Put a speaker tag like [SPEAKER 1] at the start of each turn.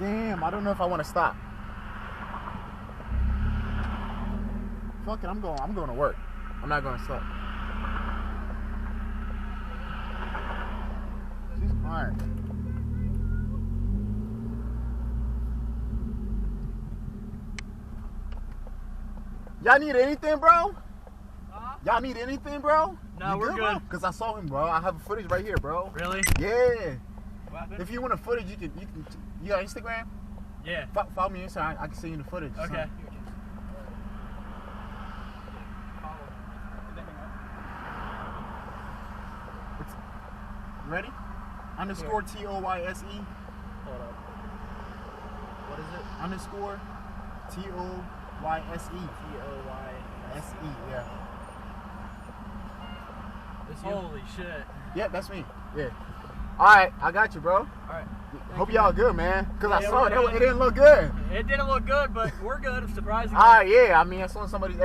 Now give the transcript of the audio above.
[SPEAKER 1] Damn, I don't know if I want to stop. Fuck it, I'm going to work. I'm not going to stop. She's crying. Y'all need anything, bro? Y'all need anything, bro?
[SPEAKER 2] No, we're good.
[SPEAKER 1] Because I saw him, bro. I have footage right here, bro.
[SPEAKER 2] Really?
[SPEAKER 1] Yeah.
[SPEAKER 2] What happened?
[SPEAKER 1] If you want a footage, you got Instagram?
[SPEAKER 2] Yeah.
[SPEAKER 1] Follow me on Instagram. I can send you the footage.
[SPEAKER 2] Okay.
[SPEAKER 1] Ready? Underscore TOYSE.
[SPEAKER 2] Hold up. What is it?
[SPEAKER 1] Underscore TOYSE. TOYSE, yeah.
[SPEAKER 2] Holy shit.
[SPEAKER 1] Yeah, that's me. Yeah. Alright, I got you, bro.
[SPEAKER 2] Alright.
[SPEAKER 1] Hope y'all good, man. Because I saw it.
[SPEAKER 2] It
[SPEAKER 1] It didn't look good.
[SPEAKER 2] It didn't look good, but we're good. It's surprising.
[SPEAKER 1] Alright, yeah. I mean, I saw everybody